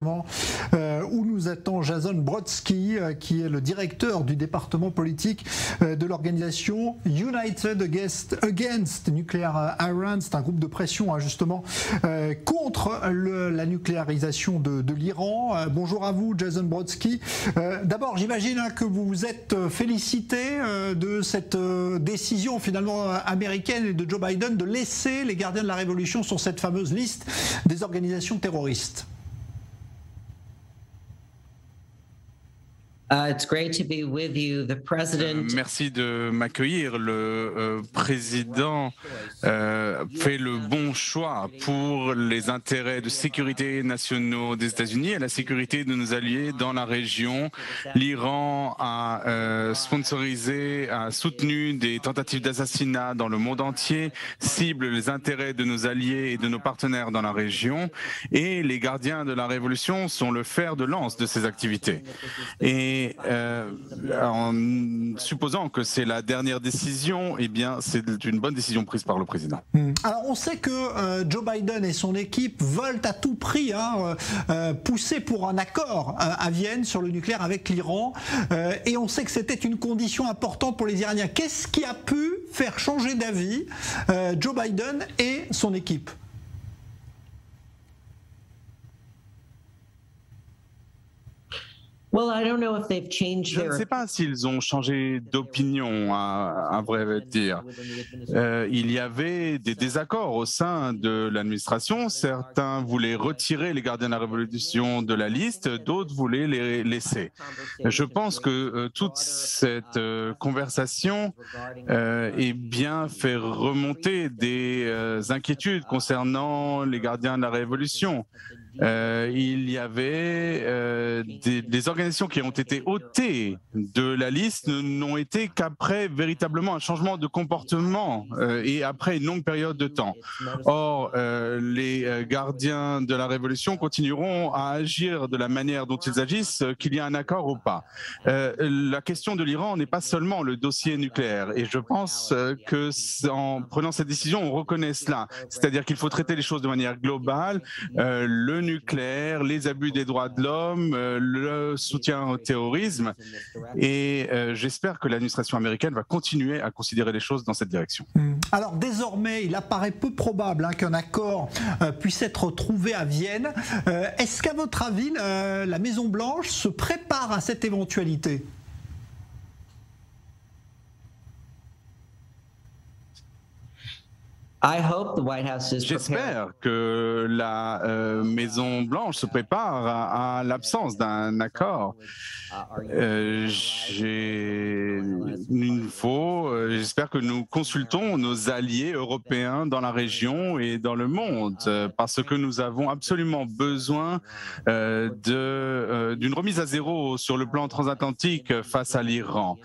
Où nous attend Jason Brodsky, qui est le directeur du département politique de l'organisation United Against Nuclear Iran. C'est un groupe de pression justement contre la nucléarisation de l'Iran. Bonjour à vous, Jason Brodsky. D'abord, j'imagine que vous vous êtes félicité de cette décision finalement américaine et de Joe Biden de laisser les gardiens de la révolution sur cette fameuse liste des organisations terroristes. Merci de m'accueillir. Le président fait le bon choix pour les intérêts de sécurité nationaux des États-Unis et la sécurité de nos alliés dans la région. L'Iran a sponsorisé, a soutenu des tentatives d'assassinat dans le monde entier, cible les intérêts de nos alliés et de nos partenaires dans la région. Et les gardiens de la révolution sont le fer de lance de ces activités. Et en supposant que c'est la dernière décision, eh bien, c'est une bonne décision prise par le président. Alors, on sait que Joe Biden et son équipe veulent à tout prix pousser pour un accord à Vienne sur le nucléaire avec l'Iran. Et on sait que c'était une condition importante pour les Iraniens. Qu'est-ce qui a pu faire changer d'avis Joe Biden et son équipe ? Je ne sais pas s'ils ont changé d'opinion, à vrai dire. Il y avait des désaccords au sein de l'administration. Certains voulaient retirer les gardiens de la révolution de la liste, d'autres voulaient les laisser. Je pense que toute cette conversation est bien fait remonter des inquiétudes concernant les gardiens de la révolution. Il y avait des organisations qui ont été ôtées de la liste n'ont été qu'après véritablement un changement de comportement et après une longue période de temps. Or, les gardiens de la révolution continueront à agir de la manière dont ils agissent, qu'il y ait un accord ou pas. La question de l'Iran n'est pas seulement le dossier nucléaire et je pense que en prenant cette décision, on reconnaît cela. C'est-à-dire qu'il faut traiter les choses de manière globale, le nucléaire, les abus des droits de l'homme, le soutien au terrorisme. Et j'espère que l'administration américaine va continuer à considérer les choses dans cette direction. Alors désormais, il apparaît peu probable qu'un accord puisse être trouvé à Vienne. Est-ce qu'à votre avis, la Maison-Blanche se prépare à cette éventualité ? J'espère que la Maison-Blanche se prépare à l'absence d'un accord. J'espère que nous consultons nos alliés européens dans la région et dans le monde, parce que nous avons absolument besoin d'une remise à zéro sur le plan transatlantique face à l'Iran.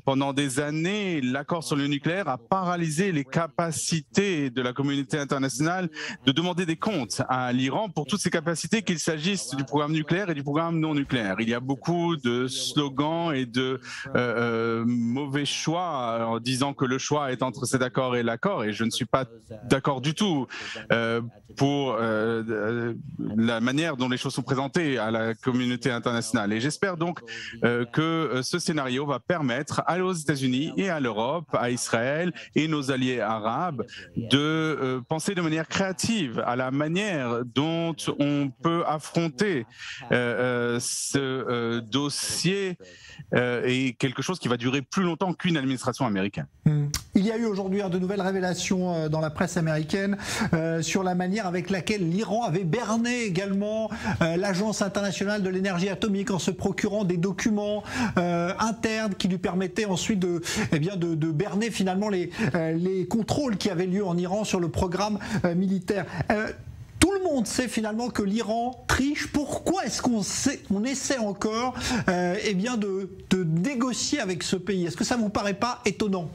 Pendant des années, l'accord sur le nucléaire a paralysé les capacités de la communauté internationale de demander des comptes à l'Iran pour toutes ces capacités, qu'il s'agisse du programme nucléaire et du programme non nucléaire. Il y a beaucoup de slogans et de mauvais choix en disant que le choix est entre cet accord et l'accord, et je ne suis pas d'accord du tout pour la manière dont les choses sont présentées à la communauté internationale. Et j'espère donc que ce scénario va permettre aux États-Unis et à l'Europe, à Israël et nos alliés arabes de penser de manière créative à la manière dont on peut affronter ce dossier et quelque chose qui va durer plus longtemps qu'une administration américaine. Il y a eu aujourd'hui de nouvelles révélations dans la presse américaine sur la manière avec laquelle l'Iran avait berné également l'Agence internationale de l'énergie atomique en se procurant des documents internes qui lui permettaient ensuite de berner finalement les contrôles qui avaient lieu en Iran sur le programme militaire. Tout le monde sait finalement que l'Iran triche. Pourquoi est-ce qu'on essaie encore de négocier avec ce pays? Est-ce que ça ne vous paraît pas étonnant?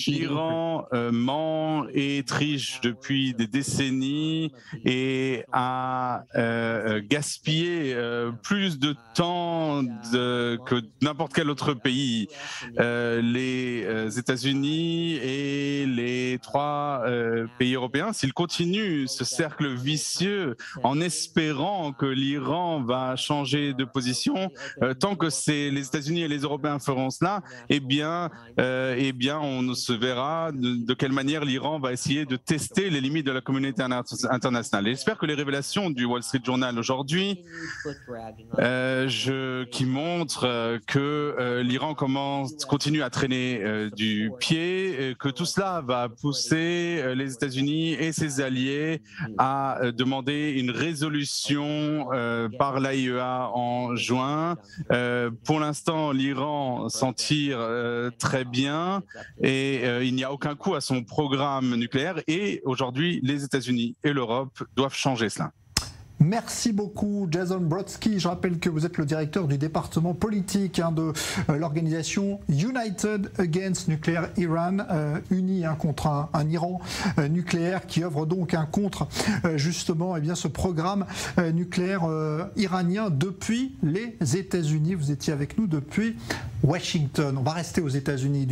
L'Iran ment et triche depuis des décennies et a gaspillé plus de temps que n'importe quel autre pays. Les États-Unis et les 3 pays européens, s'ils continuent ce cercle vicieux en espérant que l'Iran va changer de position, tant que les États-Unis et les Européens feront cela, eh bien, on se verra de quelle manière l'Iran va essayer de tester les limites de la communauté internationale. Et j'espère que les révélations du Wall Street Journal aujourd'hui, qui montrent que l'Iran continue à traîner du pied, que tout cela va pousser les États-Unis et ses alliés à demander une résolution par l'AIEA en juin. Pour l'instant, l'Iran s'en tire très bien et il n'y a aucun coût à son programme nucléaire et aujourd'hui les États-Unis et l'Europe doivent changer cela. Merci beaucoup Jason Brodsky. Je rappelle que vous êtes le directeur du département politique de l'organisation United Against Nuclear Iran, unis contre un Iran nucléaire qui œuvre donc contre justement ce programme nucléaire iranien depuis les États-Unis. Vous étiez avec nous depuis Washington. On va rester aux États-Unis.